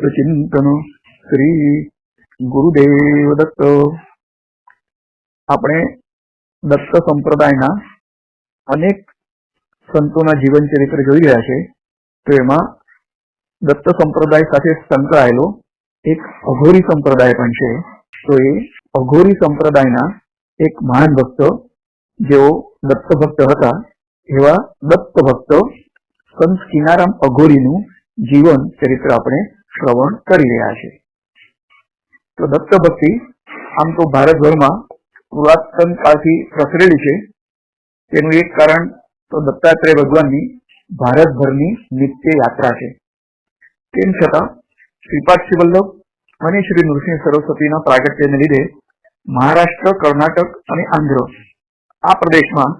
वेदांत चिंतन श्री गुरुदेव दत्त। આપણે દત્ત સંપ્રદાયના અનેક સંતોના જીવન ચરિત્ર જોઈ રહ્યા છે, તો એમાં દત્ત સંપ્રદાય સાથે સંકળાયેલો એક અઘોરી સંપ્રદાય પણ છે। તો એ અઘોરી સંપ્રદાયના એક મહાન ભક્ત, જેઓ દત્ત ભક્ત હતા, એવા દત્ત ભક્ત સંત કિનારામ અઘોરીનું જીવન ચરિત્ર આપણે શ્રવણ કરી રહ્યા છે। તો દત્ત ભક્તિ આમ તો ભારતભરમાં પુરાતન કાળથી પ્રસરેલી છે। તેનું એક કારણ તો દત્તાત્રેય ભગવાનની ભારતભરની નિત્ય યાત્રા છે। તેમ છતાં શ્રીપાદ શ્રી વલ્લભ અને શ્રી નૃસિંહ સરસ્વતીના પ્રાગટ્યને લીધે મહારાષ્ટ્ર, કર્ણાટક અને આંધ્ર આ પ્રદેશમાં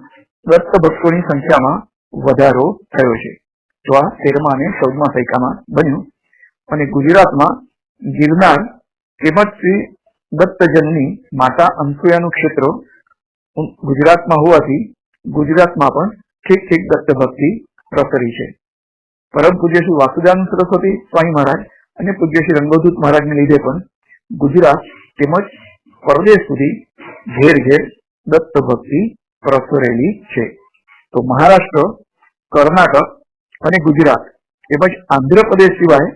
દત્ત ભક્તોની સંખ્યામાં વધારો થયો છે। તો આ 13મા અને 14મા સૈકામાં બન્યું અને ગુજરાતમાં ગિરનાર તેમજ શ્રી દત્તજનની માતા અનસુયાનું ક્ષેત્ર ગુજરાતમાં હોવાથી ગુજરાતમાં પણ ઠીક ઠીક દત્ત ભક્તિ પ્રસરી છે। પરમ પૂજ્ય શ્રી વાસુદાનંદ સરસ્વતી સ્વામી મહારાજ અને પૂજ્ય શ્રી રંગોદૂત મહારાજને લીધે પણ ગુજરાત તેમજ પરદેશ સુધી ઘેર ઘેર દત્ત ભક્તિ પ્રસરેલી છે। તો મહારાષ્ટ્ર, કર્ણાટક અને ગુજરાત તેમજ આંધ્રપ્રદેશ સિવાય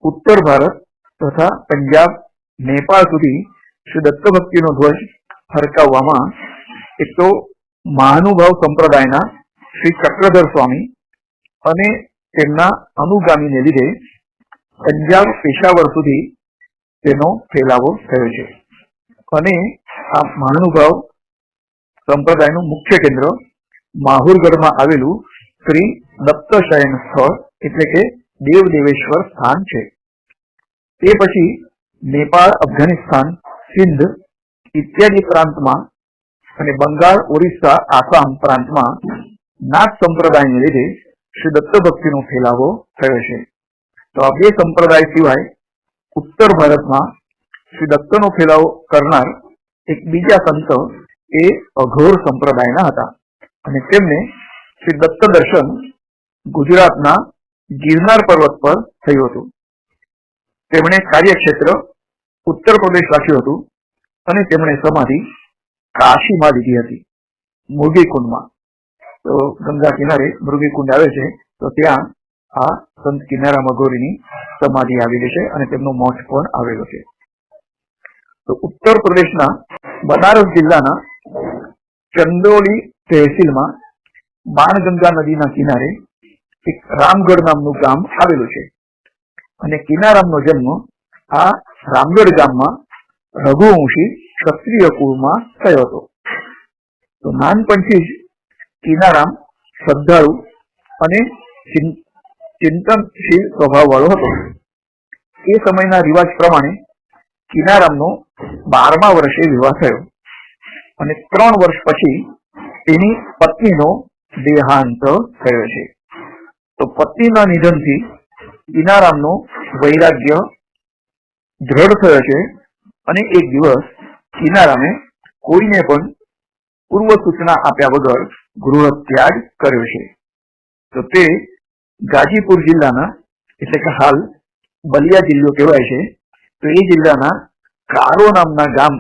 ઉત્તર ભારત તથા પંજાબ, નેપાળ સુધી શ્રી દત્ત ભક્તિનો ધ્વજ ફરકાવવામાં એક તો મહાનુભાવ સંપ્રદાયના શ્રી ચક્રધર સ્વામી અને તેમના અનુગામીને લીધે પંજાબ, પેશાવર સુધી તેનો ફેલાવો થયો છે। અને આ મહાનુભાવ સંપ્રદાયનું મુખ્ય કેન્દ્ર માહુરગઢમાં આવેલું શ્રી દત્ત શયન સ્થળ એટલે કે દેવ દેવેશ્વર સ્થાન છે। તે પછી નેપાળ, અફઘાનિસ્તાન, સિંધ ઇત્યાદિ પ્રાંતમાં અને બંગાળ, ઓરિસ્સા, આસામ પ્રાંતમાં નાથ સંપ્રદાયને લીધે શ્રી દત્ત ભક્તિનો ફેલાવો થયો છે। તો આ બે સંપ્રદાય સિવાય ઉત્તર ભારતમાં શ્રી દત્તનો ફેલાવો કરનાર એક બીજા સંત એ અઘોર સંપ્રદાયના હતા અને તેમને શ્રી દત્ત દર્શન ગુજરાતના ગિરનાર પર્વત પર થયું હતું। તેમણે કાર્યક્ષેત્ર ઉત્તર પ્રદેશ રાખ્યું હતું અને તેમણે સમાધિ કાશીમાં લીધી હતી, મૃગીકુંડમાં। તો ગંગા કિનારે મૃગીકુંડ આવે છે, તો ત્યાં આ સંત કિનારામ અઘોરીની સમાધિ આવેલી છે અને તેમનો મઠ પણ આવેલો છે। તો ઉત્તર પ્રદેશના બનારસ જિલ્લાના ચંદોલી તહેસીલમાં બાણગંગા નદીના કિનારે એક રામગઢ નામનું ગામ આવેલું છે અને કિનારામનો જન્મ આ રામગઢ ગામમાં રઘુવંશી ક્ષત્રિય કુળમાં થયો હતો। તો નાનપણથી જ કિનારામ શ્રદ્ધાળુ અને ચિંતનશીલ સ્વભાવ વાળો હતો। એ સમયના રિવાજ પ્રમાણે કિનારામનો 12મા વર્ષે વિવાહ થયો અને 3 વર્ષ પછી તેની પત્નીનો દેહાંત થયો છે। તો પત્નીના નિધનથી કિનારામનો વૈરાગ્ય દ્રઢ થયો છે અને એક દિવસ કિનારામે કોઈને પણ પૂર્વ સૂચના આપ્યા વગર ગૃહ ત્યાગ કર્યો છે। તો તે ગાજીપુર જિલ્લાના એટલે કે હાલ બલિયા જિલ્લો કહેવાય છે, તો એ જિલ્લાના કારો નામના ગામ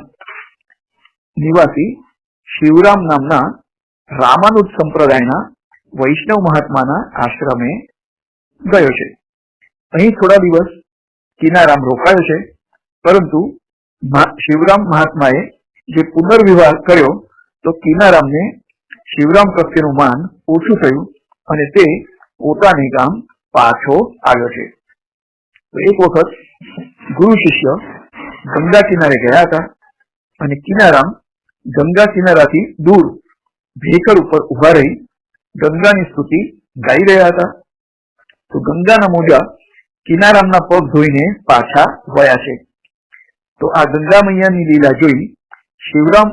નિવાસી શિવરામ નામના રામાનુજ સંપ્રદાયના વૈષ્ણવ મહાત્માના આશ્રમે ગયો છે। અહીં થોડા દિવસ કિનારામ રોકાયો છે, પરંતુ શિવરામ મહાત્માએ જે પુનર્વિવાહ કર્યો તો કિનારામને શિવરામ પ્રત્યેનું માન ઓછું થયું અને તે પોતાને ગામ પાછો આવ્યો છે। તો એક વખત ગુરુ શિષ્ય ગંગા કિનારે ગયા હતા અને કિનારામ ગંગા કિનારાથી દૂર ભેખડ ઉપર ઉભા રહી ગંગાની સ્તુતિ ગાઈ રહ્યા હતા। તો ગંગાના મોજા કિનારામના પગ ધોઈને પાછા વળ્યા છે। તો આ ગંગા મૈયાની લીલા જોઈ શિવરામ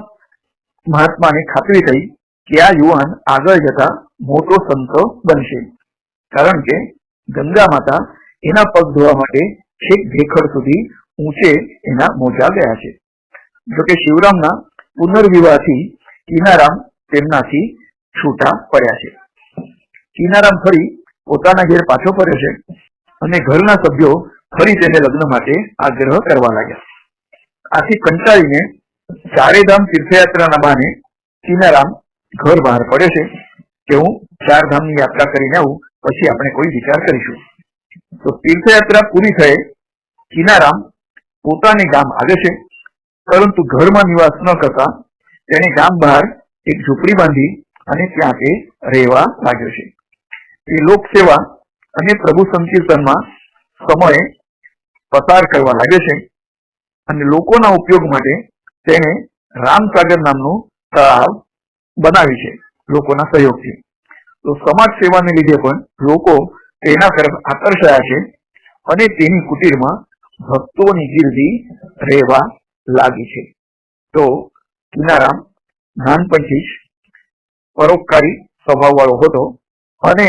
મહાત્માને ખાતરી થઈ કે આ યુવાન આગળ જતા મોટો સંત બનશે, કારણ કે ગંગા માતા એના પગ ધોવા માટે છેક ભેખડ સુધી ઊંચે એના મોજા ગયા છે। જોકે શિવરામના પુનર્વિવાહથી કિનારામ તેમનાથી છૂટા પડ્યા છે। કિનારામ ફરી પોતાના ઘેર પાછો ફર્યો છે અને ઘરના સભ્યો ફરી તેને લગ્ન માટે આગ્રહ કરવા લાગ્યા. આથી કંટાળીને ચારેધામ તીર્થયાત્રાના બહાને કિનારામ ઘર બહાર પડ્યો છે કે હું ચારધામની યાત્રા કરીને આવું, પછી આપણે કોઈ વિચાર કરીશું. તો તીર્થયાત્રા પૂરી થયે કિનારામ પોતાને ગામ આવે છે, પરંતુ ઘરમાં નિવાસ ન કરતા તેણે ગામ બહાર એક ઝૂંપડી બાંધી અને ત્યાં તે રહેવા લાગ્યો છે. તે લોકસેવા અને પ્રભુ સંકીર્તનમાં સમય પસાર કરવા લાગ્યો છે અને લોકોના ઉપયોગ માટે તેણે રામસાગર નામનું તળાવ બનાવી છે લોકોના સહયોગથી. તો સમાજ સેવાને લીધે પણ લોકો તેના તરફ આકર્ષાયા છે અને તેની કુટીરમાં ભક્તોની ગીર્દી રહેવા લાગી છે. તો કિનારામ નાનપણથી જ પરોપકારી સ્વભાવ વાળો હતો અને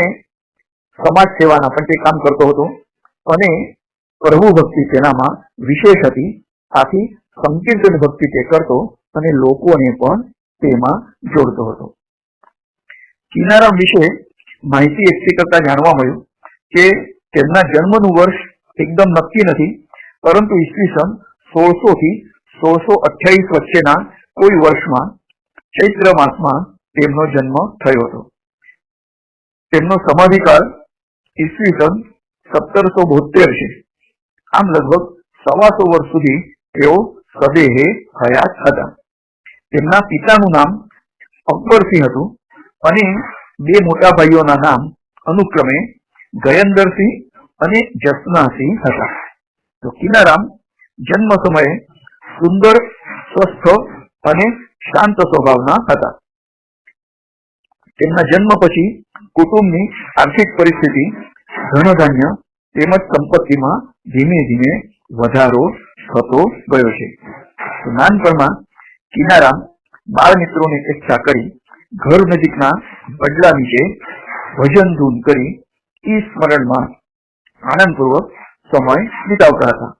સમાજ સેવાના પણ તે કામ કરતો હતો અને પ્રભુ ભક્તિ તેનામાં વિશેષ હતી. આથી સંકીર્તન ભક્તિ તે કરતો અને લોકોને પણ તેમાં જોડતો હતો. કિનારામ વિશે માહિતી એકઠી કરતા જાણવા મળ્યું કે તેમના જન્મનું વર્ષ એકદમ નક્કી નથી, પરંતુ ઈસવીસન 1600 થી 1628 વચ્ચેના કોઈ વર્ષમાં ચૈત્ર માસમાં તેમનો જન્મ થયો હતો. તેમનો સમાધિકાળ ઈસવીસન 1772 છે. આમ લગભગ 125 વર્ષ સુધી તેઓ સદેહે હયાત હતા. તેમના પિતાનું નામ અકબરસિંહ હતું અને બે મોટા ભાઈઓના નામ અનુક્રમે ગયંદરસિંહ અને જસનાસિંહ હતા. તો કિનારામ જન્મ સમયે સુંદર, સ્વસ્થ અને શાંત સ્વભાવના હતા. તેમના જન્મ પછી કુટુંબની આર્થિક પરિસ્થિતિ, ધનધાન્ય તેમજ સંપત્તિમાં ધીમે ધીમે વધારો થતો ગયો છે. નાનપણમાં કિનારામ બાળ મિત્રોને એકઠા કરી ઘર નજીકના વડલા નીચે ભજન ધૂન કરી ઈ સ્મરણમાં આનંદપૂર્વક સમય વિતાવતા હતા.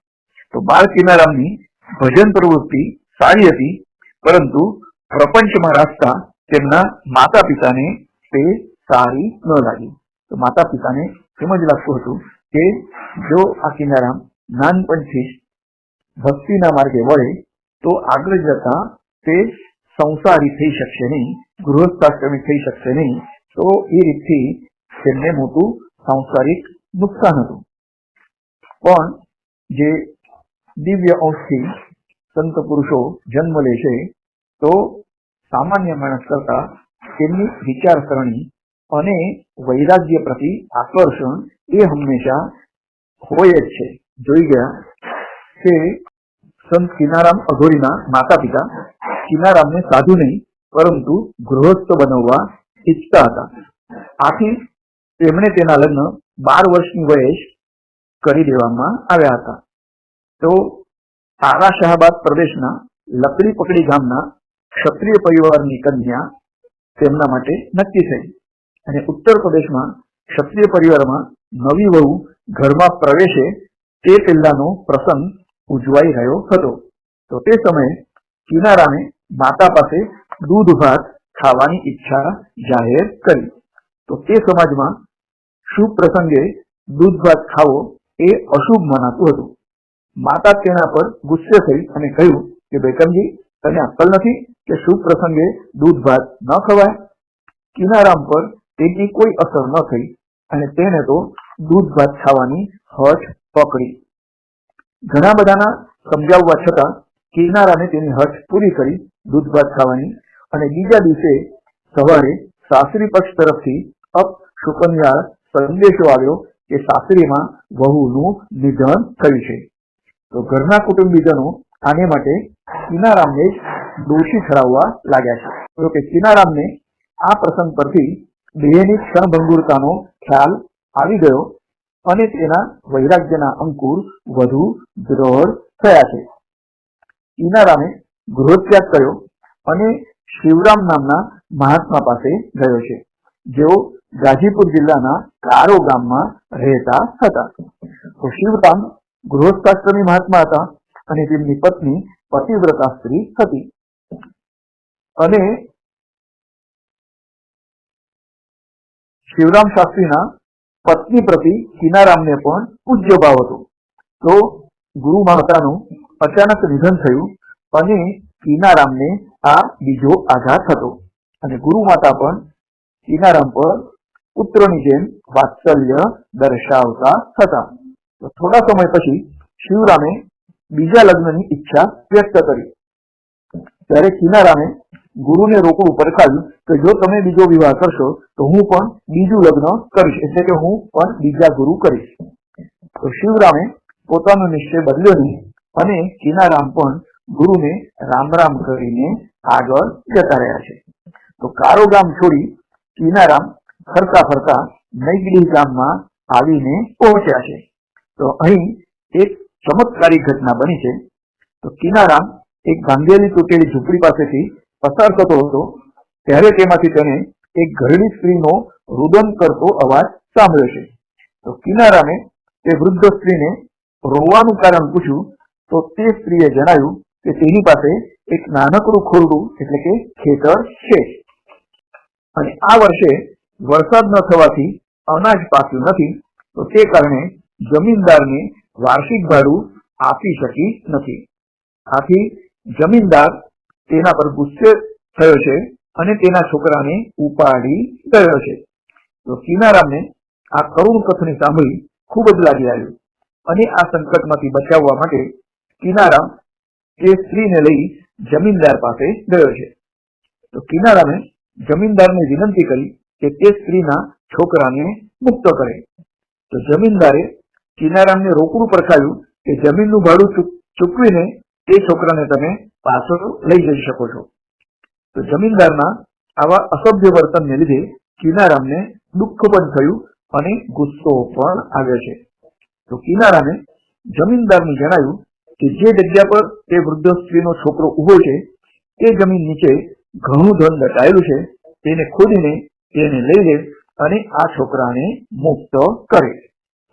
તો બાળ કિનારામની ભજન પ્રવૃત્તિ સારી હતી, પરંતુ પ્રપંચમાં રાખતા તેમના માતા પિતાને તે સારી ન લાગી. તો માતા પિતાને એમ જ લાગતું હતું કે જો આ કિનારામ નાનપણથી ભક્તિના માર્ગે વળે તો આગળ જતા તે સંસારી થઈ શકશે નહીં, ગૃહસ્થાશ્રમી થઈ શકશે નહીં. તો એ રીતથી તેમને મોટું સાંસારિક નુકસાન હતું. પણ જે દિવ્ય અંશથી સંત પુરુષો જન્મ લે છે તો સામાન્ય માણસ કરતા તેમની વિચારસરણી અને વૈરાગ્ય પ્રતિ આકર્ષણ એ હંમેશા હોય જ છે. જોઈ ગયા કે સંત કિનારામ અઘોરીના માતા પિતા કિનારામને સાધુ નહીં પરંતુ ગૃહસ્થ બનાવવા ઈચ્છતા હતા. આથી તેમણે તેના લગ્ન 12 વર્ષની વયે જ કરી દેવામાં આવ્યા હતા. તો તારા શાહબાદ પ્રદેશના લકડી પકડી ગામના ક્ષત્રિય પરિવારની કન્યા તેમના માટે નક્કી થઈ અને ઉત્તર પ્રદેશમાં ક્ષત્રિય પરિવારમાં નવી વહુ ઘરમાં પ્રવેશે તે પહેલાનો પ્રસંગ ઉજવાઈ રહ્યો હતો. તો તે સમયે કિનારામે માતા પાસે દૂધ ભાત ખાવાની ઈચ્છા જાહેર કરી. તો તે સમાજમાં શુભ પ્રસંગે દૂધ ભાત ખાવો એ અશુભ મનાતું હતું. માતા તેના પર ગુસ્સે થઈ અને કહ્યું કે બેકમજી, તને અક્કલ નથી કે શુભ પ્રસંગે દૂધ ભાત ન ખવાય? કિનારામ પર તેની કોઈ અસર ન થઈ અને તેને તો દૂધ ભાત ખાવાની હઠ પકડી. ઘણા બધાના સમજાવવા છતાં કિનારાને તેની હઠ પૂરી કરી દૂધ ભાત ખાવાની અને બીજા દિવસે સવારે સાસરી પક્ષ તરફથી શુકનિયાળ સંદેશો આવ્યો કે સાસરીમાં વહુનું નિધન થયું છે. તો ઘરના કુટુંબીજનો આને માટે કિનારામને જ દોષી ઠરાવવા લાગ્યા છે. તો કે કિનારામને આ પ્રસંગ પરથી દેહની ક્ષણભંગુરતાનો ખ્યાલ આવી ગયો અને તેના વૈરાગ્યના અંકુર વધુ દ્રઢ થયા છે. કિનારામે ગૃહત્યાગ કર્યો અને શિવરામ નામના મહાત્મા પાસે ગયો છે, જેઓ ગાજીપુર જિલ્લાના કારો ગામમાં રહેતા હતા. તો શિવરામ ગૃહસ્થાશ્રમી મહાત્મા હતા અને તેમની પત્ની પતિવ્રતા સ્ત્રી હતી અને શિવરામ શાસ્ત્રીના પત્ની પ્રતિ કિનારામને પણ પૂજ્ય ભાવ હતો. તો ગુરુ માતાનું અચાનક નિધન થયું અને કીનારામને આ બીજો આઘાત હતો અને ગુરુ માતા પણ કીનારામ પર પુત્રની જેમ વાત્સલ્ય દર્શાવતા હતા. તો થોડા સમય પછી શિવરામે બીજા લગ્નની ઈચ્છા વ્યક્ત કરી. ત્યારે કીનારામે ગુરુને રોકવું પરખાવ્યું કે જો તમે બીજો વિવાહ કરશો તો હું પણ બીજું લગ્ન કરીશ, એટલે કે હું પણ બીજા ગુરુ કરીશ. તો શિવરામે પોતાનો નિશ્ચય બદલ્યો નહીં અને કીનારામ પણ ગુરુને રામ રામ કરીને આગળ જતા રહ્યા છે. તો કારો ગામ છોડી કીનારામ ફરતા ફરતા નૈગડી ગામમાં આવીને પહોંચ્યા છે. તો અહીં એક ચમત્કારી ઘટના બની છે. તો કીનારામ એક ભાંગેલી તૂટેલી ઝૂંપડી પાસેથી પસાર થતો હતો ત્યારે તેમાંથી તેને એક ઘરડી સ્ત્રીનો રુદન કરતો અવાજ સાંભળ્યો છે. તો કીનારામે તે વૃદ્ધ સ્ત્રીને રોવાનું કારણ પૂછ્યું તો તે સ્ત્રીએ જણાવ્યું કે તેની પાસે એક નાનકડું ખોરડું એટલે કે ખેતર છે અને આ વર્ષે વરસાદ ન થવાથી અનાજ પાક્યું નથી, તો તે કારણે જમીનદારને વાર્ષિક ભાડું આપી શકી નથી. આથી જમીનદાર તેના પર ગુસ્સે થયો છે અને તેના છોકરાને ઉપાડી ગયો છે. તો કીનારામને આ કરુણ કથની સાંભળી ખૂબ જ લાગી આવ્યું અને આ સંકટમાંથી બચાવવા માટે કીનારામ તે સ્ત્રીને લઈ જમીનદાર પાસે ગયો છે. તો કીનારામે જમીનદારને વિનંતી કરી કે તે સ્ત્રીના છોકરાને મુક્ત કરે. તો જમીનદારે કીનારામને રોકડું પરખાવ્યું કે જમીનનું ભાડું ચૂકવીને તે છોકરાને તમે પાછો લઈ જઈ શકો છો. તો જમીનદારના આવા અસભ્ય વર્તનને લીધે કીનારામને દુઃખ પણ થયું અને ગુસ્સો પણ આવ્યો છે. તો કીનારામે જમીનદારને જણાવ્યું કે જે જગ્યા પર તે વૃદ્ધ સ્ત્રીનો છોકરો ઉભો છે તે જમીન નીચે ઘણું ધન દટાયેલું છે, તેને ખોદીને તેને લઈ લે અને આ છોકરાને મુક્ત કરે.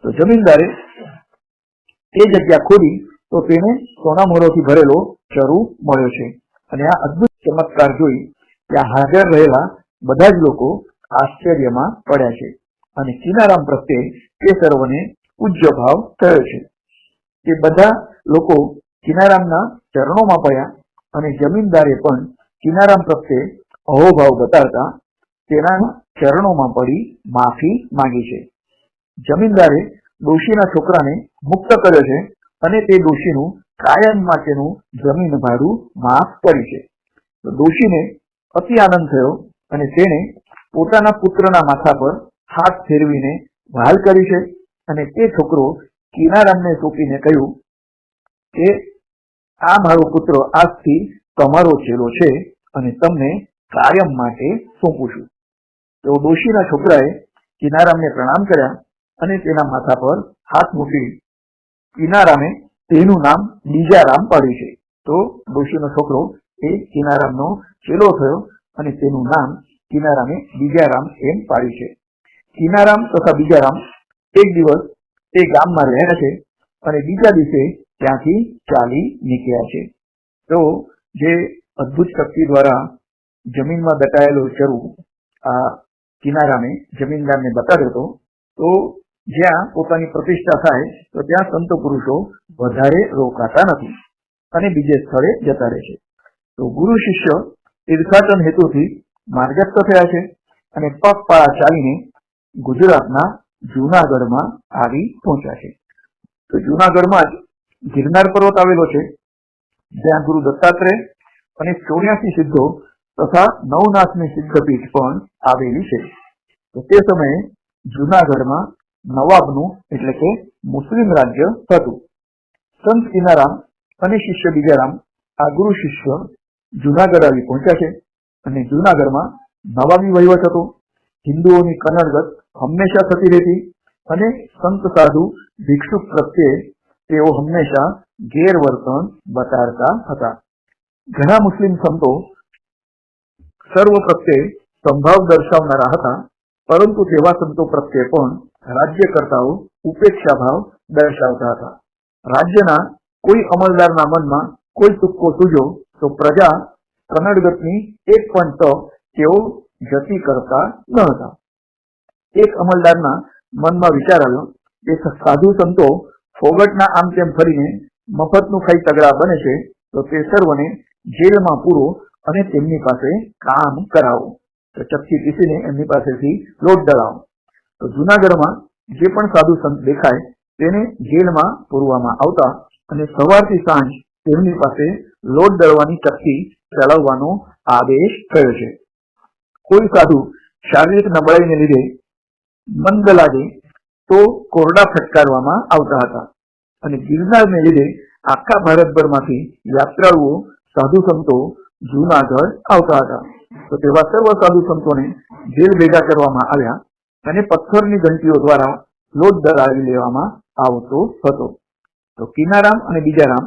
તો જમીનદારે તે જગ્યા ખોદી તો તેને સોનામોહરોથી ભરેલો ચરુ મળ્યો છે અને આ અદ્ભુત ચમત્કાર જોઈ ત્યાં હાજર રહેલા બધા જ લોકો આશ્ચર્યમાં પડ્યા છે અને કીનારામ પ્રત્યે તે સર્વને પૂજ્ય ભાવ થયો છે. તે બધા લોકો કીનારામના ચરણોમાં પડ્યા અને જમીનદારે પણ કીનારામ પ્રત્યે અહોભાવ બતાવતા તેના ચરણોમાં પડી માફી માંગી છે. જમીનદારે ડોશીના છોકરાને મુક્ત કર્યો છે અને તે ડોશીનું કાયમ માટેનું જમીન ભાડું માફ કર્યું છે. તો ડોશીને અતિ આનંદ થયો અને તેણે પોતાના પુત્રના માથા પર હાથ ફેરવીને વહાલ કરી છે અને તે છોકરો કીનારામને સોંપીને કહ્યું કે આ મારો પુત્ર આજથી તમારો ચેલો છે અને તમને કાયમ માટે સોંપું છું. તો ડોશીના છોકરાએ કીનારામને પ્રણામ કર્યા અને તેના માથા પર હાથ મૂકી કીનારામે તેનું નામ બીજારામ પાડ્યું છે. તો ડોશીનો છોકરો એ કીનારામનો ચેલો થયો અને તેનું નામ કીનારામે બીજારામ એમ પાડ્યું છે. કીનારામ તથા બીજારામ એક દિવસ તે ગામમાં રહ્યા છે અને બીજા દિવસે ત્યાંથી ચાલી નીકળ્યા છે. તો જે અદ્ભુત શક્તિ દ્વારા જમીનમાં દટાયેલો ચરુ આ કીનારામે જમીનદારને બતાવ્યો હતો. તો જ્યાં પોતાની પ્રતિષ્ઠા થાય તો ત્યાં સંત પુરુષો વધારે રોકાતા નથી અને બીજે સ્થળે જતા રહે છે. તો ગુરુ શિષ્ય તીર્થાટન હેતુથી માર્ગસ્થ થયા છે અને પગપાળા ચાલીને ગુજરાતના જૂનાગઢમાં આવી પહોંચ્યા છે. તો જૂનાગઢમાં જ ગિરનાર પર્વત આવેલો છે, જ્યાં ગુરુ દત્તાત્રેય અને 84 સિદ્ધો તથા નવનાથની સિદ્ધપીઠ પણ આવેલી છે. તો તે સમયે જૂનાગઢમાં નવાબનું એટલે કે મુસ્લિમ રાજ્ય હતું. સંત કીનારામ અને શિષ્ય બીજારામ આ ગુરુ શિષ્ય જૂનાગઢ આવી પહોંચ્યા છે અને જૂનાગઢમાં નવાબી વહીવટ હતો. હિન્દુઓની કનડગત હંમેશા થતી રહેતી અને સંત સાધુ ભિક્ષુક પ્રત્યે તેઓ હંમેશા ગેરવર્તન બતાડતા હતા. ઘણા મુસ્લિમ સંતો સર્વ પ્રત્યે સંભાવ દર્શાવનારા હતા, પરંતુ તેવા સંતો પ્રત્યે પણ રાજ્યકર્તાઓ ઉપેક્ષા ભાવ દર્શાવતા હતા. રાજ્યના કોઈ અમલદારના મનમાં કોઈ તુક્કો સૂજો તો પ્રજા કનડગતની એક પણ તક તેઓ જતી કરતા ન હતા. એક અમલદારના મનમાં વિચાર આવ્યો કે સાધુ સંતો ફોગટના આમ તેમ ફરીને મફતનું ખાઈ તગડા બને છે, તો તે સર્વને જેલમાં પૂરો અને તેમની પાસે કામ કરાવો. તો ચપટી પીસીને એમની પાસેથી લોટ દળાવો. તો જૂનાગઢમાં જે પણ સાધુ સંત દેખાય તેને જેલમાં પૂરવામાં આવતા અને સવારથી સાંજ તેમની પાસે લોટ દળવાની ચપટી ચલાવવાનો આદેશ થયો છે. કોઈ સાધુ શારીરિક નબળાઈને લીધે મંદ લાગે તો કોરડા ફટકારવામાં આવતા હતા અને ગિરનારને લીધે આખા ભારતભરમાંથી યાત્રાળુઓ સાધુ સંતો જૂનાગઢ આવતા હતા. તો તેવા સર્વ સાધુ સંતોને જેલ ભેગા કરવામાં આવ્યા અને પથ્થરની ઘંટીઓ દ્વારા લોટ દળાવી લેવામાં આવતો હતો. તો કિનારામ અને બીજારામ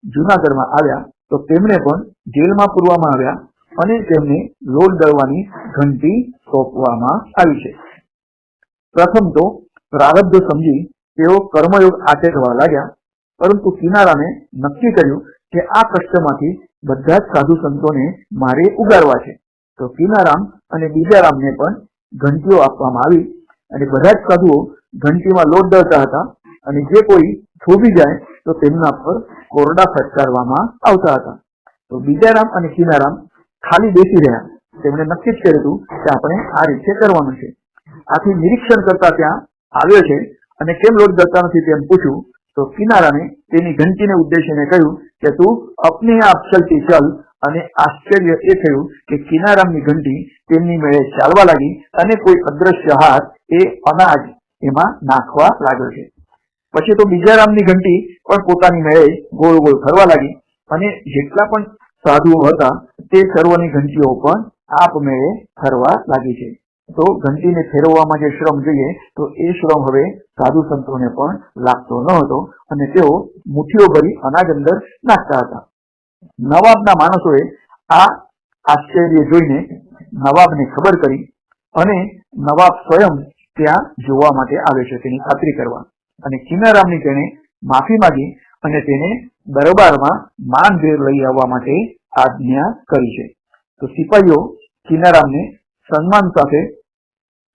જૂનાગઢમાં આવ્યા તો તેમને પણ જેલમાં પૂરવામાં આવ્યા અને તેમને લોટ દળવાની ઘંટી સોંપવામાં આવી છે. પ્રથમ તો પ્રારબ્ધ સમજી તેઓ કર્મયોગ આચરવા લાગ્યા, પરંતુ કિનારામે નક્કી કર્યું કે આ કષ્ટમાંથી બધા જ સાધુ સંતોને મારે ઉગારવા છે. તો કિનારામ અને બીજારામને પણ ઘંટીઓ આપવામાં આવી અને બધા જ સાધુઓ ઘંટીમાં લોટ દળતા હતા અને જે કોઈ થોભી જાય તો તેમના પર કોરડા ફટકારવામાં આવતા હતા. તો બીજારામ અને કિનારામ ખાલી બેસી રહ્યા. તેમણે નક્કી જ કર્યું હતું કે આપણે આ રીતે કરવાનું છે. આથી નિરીક્ષણ કરતા ત્યાં આવ્યો છે અને કેમ લોટ દળતા નથી તેમ પૂછ્યું. તો કિનારાને તેની ઘંટીને ઉદ્દેશીને કહ્યું કે તું અપને આપ ચલતી ચલ. અને આશ્ચર્ય એ થયું કે કિનારામની ઘંટી તેમની મેળે ચાલવા લાગી અને કોઈ અદ્રશ્ય હાથ એ અનાજ એમાં નાખવા લાગ્યો છે. પછી તો બીજારામની ઘંટી પણ પોતાની મેળે ગોળ ગોળ ફરવા લાગી અને જેટલા પણ સાધુઓ હતા તે સર્વની ઘંટીઓ પણ આપમેળે ફરવા લાગી છે. તો ઘંટીને ફેરવવામાં જે શ્રમ જોઈએ તો એ શ્રમ હવે સાધુ સંતોને પણ લાગતો ન હતો અને તેઓ મુઠ્ઠીઓ ભરી અનાજ અંદર નાખતા હતા. નવાબના માણસોએ આ આશ્ચર્ય જોઈને નવાબને ખબર કરી અને નવાબ સ્વયં ત્યાં જોવા માટે આવે છે તેની ખાતરી કરવા. અને કિનારામની તેણે માફી માંગી અને તેને દરબારમાં માનભેર લઈ આવવા માટે આજ્ઞા કરી છે. તો સિપાહીઓ કિનારામને સન્માન સાથે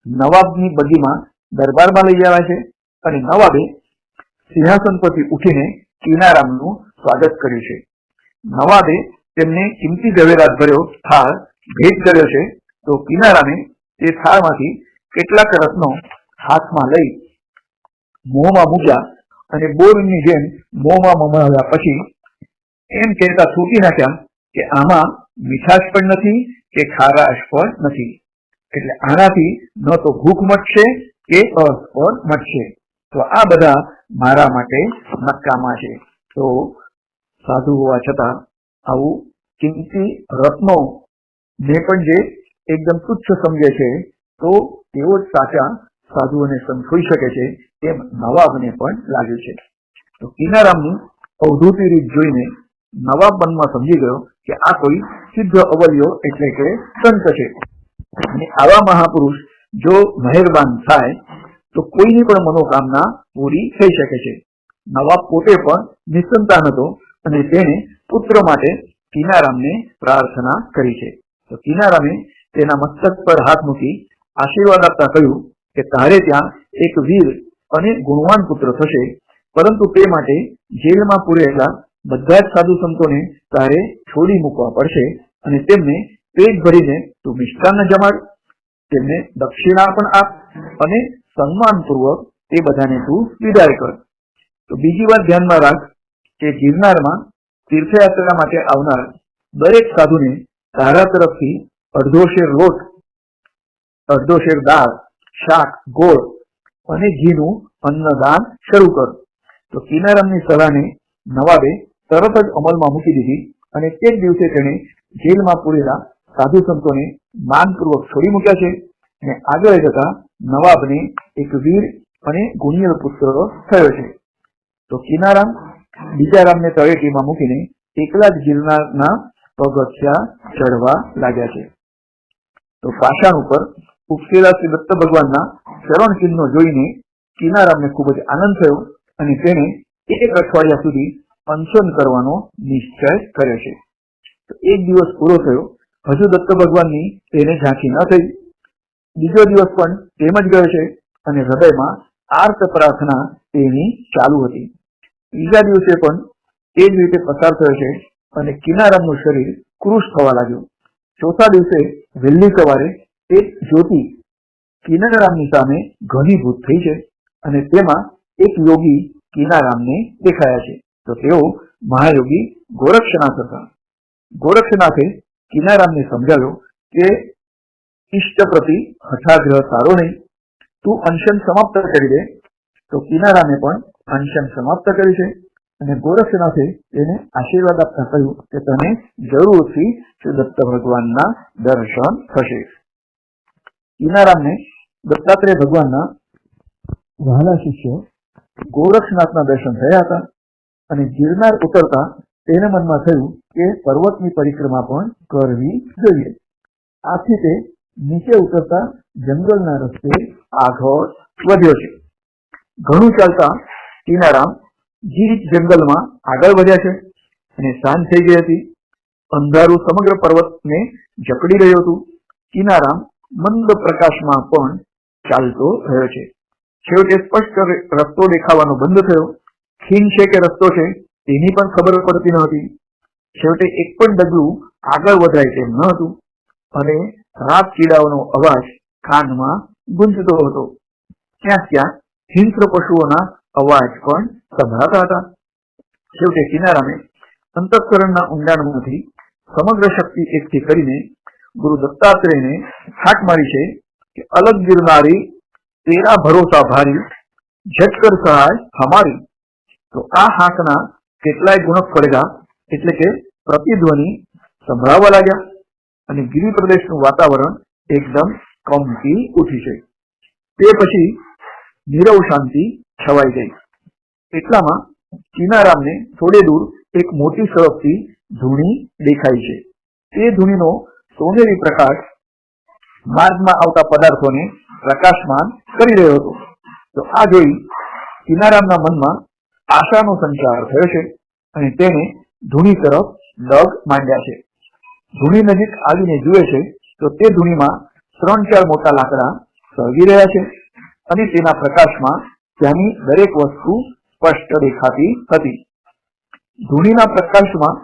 નવાબની બગીમાં દરબારમાં લઈ આવ્યા છે અને નવાબે સિંહાસન પરથી ઉઠીને કિનારામનું સ્વાગત કર્યું છે. નવાબે તેમને કિંમતી ઝવેરાત ભર્યો થાળ ભેટ કર્યો છે. તો કિનારામે તે થાળમાંથી કેટલાક રત્નો હાથમાં લઈ મોંમાં મૂક્યા અને બોરની જેમ મોંમાં મમાવ્યા પછી એમ કહેતા થૂંકી નાખ્યા કે આમાં મીઠાશ પણ નથી કે ખારાશ પણ નથી, એટલે આનાથી ન તો ભૂખ મટશે કે અર્થ પણ મટશે. તો આ બધા મારા માટે નકામા છે. તો સાધુ હોવા છતાં આવું કિંમતી રત્નો ને પણ જે એકદમ તુચ્છ સમજે છે તો તેઓ જ સાચા સાધુઓને સંત હોઈ શકે છે તેમ નવાબને પણ લાગ્યું છે. તો કિનારામની અવધૂતી રીત જોઈને નવાબ મનમાં સમજી ગયો કે આ કોઈ સિદ્ધ અવલિયો એટલે કે સંત છે અને આવા મહાપુરુષ જો મહેરબાન થાય તો કોઈની પણ મનોકામના પૂરી થઈ શકે છે. નવાબ પોતે પણ નિસંતાન હતો અને તેણે પુત્ર માટે કિનારામને પ્રાર્થના કરી છે. તો કિનારામે તેના મસ્તક પર હાથ મૂકી આશીર્વાદ આપતા કહ્યું કે તારે ત્યાં એક વીર અને ગુણવાન પુત્ર થશે, પરંતુ તે માટે જેલમાં પૂરેલા બધા જ સાધુ સંતોને તારે છોડી મૂકવા પડશે અને તેમને પેટ ભરીને તું મિષ્ટાન્ન જમાડ, તેમને દક્ષિણા પણ આપ અને સન્માનપૂર્વક તે બધાને તું વિદાય કર. તો બીજી વાત ધ્યાનમાં રાખ કે ગિરનારમાં તીર્થયાત્રા માટે આવનાર દરેક સાધુને તારા તરફથી અડધો શેર લોટ, અડધો શેર દાળ, શાક, ગોળ અને ઘીનું અન્નદાન શરૂ કર. તો કિનારામની સલાહને નવાબે તરત જ અમલમાં મૂકી દીધી અને તે જ દિવસે તેણે જેલમાં પૂરેલા સાધુ સંતોને માનપૂર્વક છોડી મૂક્યા છે અને આગળ જતા નવાબને એક વીર અને ગુણિયલ પુત્ર થયો છે. તો કિનારામ બીજારામને તળેટીમાં મૂકીને એકલા જ ગિરનારના પગથિયા ચડવા લાગ્યા છે. તો પાષાણ ઉપર ઉપસેલા શ્રી દત્ત ભગવાનના ચરણ ચિહ્નો જોઈને કિનારામને ખૂબ જ આનંદ થયો અને તેણે એક અઠવાડિયા સુધી અનશન કરવાનો નિશ્ચય કર્યો છે. તો એક દિવસ પૂરો થયો, હજુ દત્ત ભગવાનની તેને ઝાંખી ન થઈ. બીજો દિવસ પણ તેમ જ ગયો છે અને હૃદયમાં આર્ત પ્રાર્થના તેની ચાલુ હતી. ત્રીજા દિવસે પણ એ જ રીતે પસાર થયો છે અને કિનારામનું શરીર કૃશ થવા લાગ્યું. ચોથા દિવસે વહેલી સવારે એક જ્યોતિ કિનારામની સામે ઘનીભૂત થઈ છે અને તેમાં એક યોગી કિનારામને દેખાયા છે. તો તેઓ મહાયોગી ગોરક્ષનાથ હતા. ગોરક્ષનાથે કિનારામને સમજાવ્યો કે ઇષ્ટ પ્રતિ હઠાગ્રહ સારો નહીં, તું અનશન સમાપ્ત કરી દે. તો કિનારામે પણ અનશન સમાપ્ત કર્યું છે અને ગોરક્ષનાથે તેને આશીર્વાદ આપતા કહ્યું કે તને જરૂરથી શ્રી દત્ત ભગવાનના દર્શન થશે. કિનારામને દત્તાત્રેય ભગવાનના વહાલા શિષ્ય ગોરક્ષનાથના દર્શન થયા હતા અને ગિરનાર ઉતરતા તેને મનમાં થયું કે પર્વતની પરિક્રમા પણ કરવી જોઈએ. આથી તે નીચે ઉતરતા જંગલના રસ્તે આગળ વધ્યો છે. ઘણું ચાલતા કિનારામ ગીર જંગલમાં આગળ વધ્યા છે અને સાંજ થઈ ગઈ હતી. અંધારું સમગ્ર પર્વતને જકડી રહ્યું હતું. કિનારામ મંદ પ્રકાશમાં પણ ચાલતો રહ્યો છે. છેવટે સ્પષ્ટ રસ્તો દેખાવાનો બંધ થયો. ખીણ છે કે રસ્તો છે તેની પણ ખબર પડતી ન હતી. છેવટે એક પણ ડગલું આગળ વધાય તેમ ન હતું અને રાત કીડાઓનો અવાજ કાનમાં ગુંજતો હતો. ક્યાંક ક્યાંક હિંસ્ર પશુઓના અવાજ પણ સંભળાતા હતા. છેવટે કિનારામે અંતઃકરણના ઊંડાણમાંથી સમગ્ર શક્તિ એકઠી કરીને ગુરુ દત્તાત્રેયને હાક મારી છે કે અલગ ગિરનારી તેરા ભરોસા ભારી, ઝટકર સહાય હમારી. તો આ હાકના કેટલાય ગુણક પડઘા એટલે કે પ્રતિધ્વનિ સંભળાવવા લાગ્યા અને ગિરી પ્રદેશનું વાતાવરણ એકદમ કંપી ઉઠી છે. તે પછી નીરવ શાંતિ છવાઈ ગઈ. એટલામાં કિનારામને થોડે દૂર એક મોટી સડકથી ધૂણી દેખાય છે. તે ધૂણીનો સોનેરી પ્રકાશ માર્ગમાં આવતા પદાર્થોને પ્રકાશમાન કરી રહ્યો હતો. તો આ જોઈ કિનારામના મનમાં આશાનો સંચાર થયો છે અને તેને ધૂણી તરફ ડગ માંડ્યા છે. ધૂણી નજીક આવીને જુએ છે તો તે ધૂણીમાં 3-4 મોટા લાકડા સળગી રહ્યા છે અને તેના પ્રકાશમાં ત્યાંની દરેક વસ્તુ સ્પષ્ટ દેખાતી હતી. ધૂણીના પ્રકાશમાં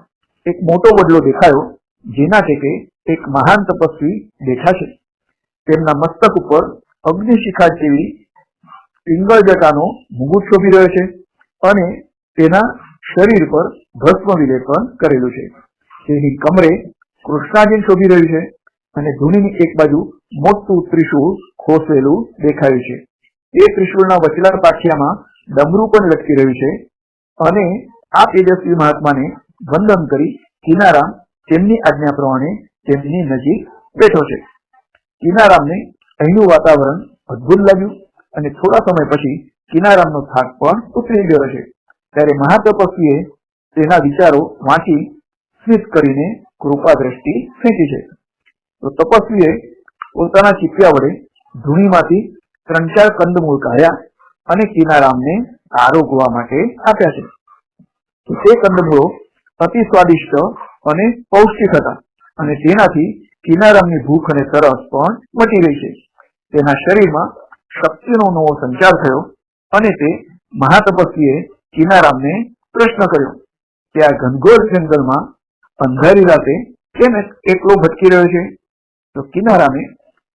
એક મોટો વડલો દેખાયો, જેના ટેકે એક મહાન તપસ્વી બેઠા છે. તેમના મસ્તક ઉપર અગ્નિશિખા જેવી પિંગળ જટાનો મુગુટ શોભી રહ્યો છે અને તેના શરીર પર ભસ્મ વિલેપન કરેલું છે. તેની કમરે કૃષ્ણાજીન શોભી રહ્યું છે અને ધૂણીની એક બાજુ મોટું ત્રિશૂળ ખોસેલું દેખાયું છે. એ ત્રિશૂળના વચલા પાખિયામાં ડમરું પણ લટકી રહ્યું છે અને આ તેજસ્વી મહાત્માને વંદન કરી કિનારામ તેમની આજ્ઞા પ્રમાણે તેમની નજીક બેઠો છે. કિનારામને અહીંનું વાતાવરણ અદભુત લાગ્યું અને થોડા સમય પછી કિનારામનો થાક પણ ઉતરી ગયો છે. ત્યારે મહાતપસ્વીએ તેના વિચારો વાંચી સ્મિત કરીને કૃપા દ્રષ્ટિ ફેંકી છે. તો તપસ્વીએ પોતાના ચીપિયા વડે ધૂણીમાંથી 3-4 કંદમૂળ કાઢ્યા અને કિનારામને આરોગવા માટે આપ્યા છે. તો તે કંદમૂળો અતિ સ્વાદિષ્ટ અને પૌષ્ટિક હતા અને તેનાથી કિનારામની ભૂખ અને તરસ પણ મટી ગઈ છે. તેના શરીરમાં શક્તિનો નવો સંચાર થયો અને તે મહાતપસ્વીએ કિનારામને પ્રશ્ન કર્યો કે આ ઘનઘોર જંગલમાં અંધારી રાતે કેમ એકલો ભટકી રહ્યો છે? તો કિનારામે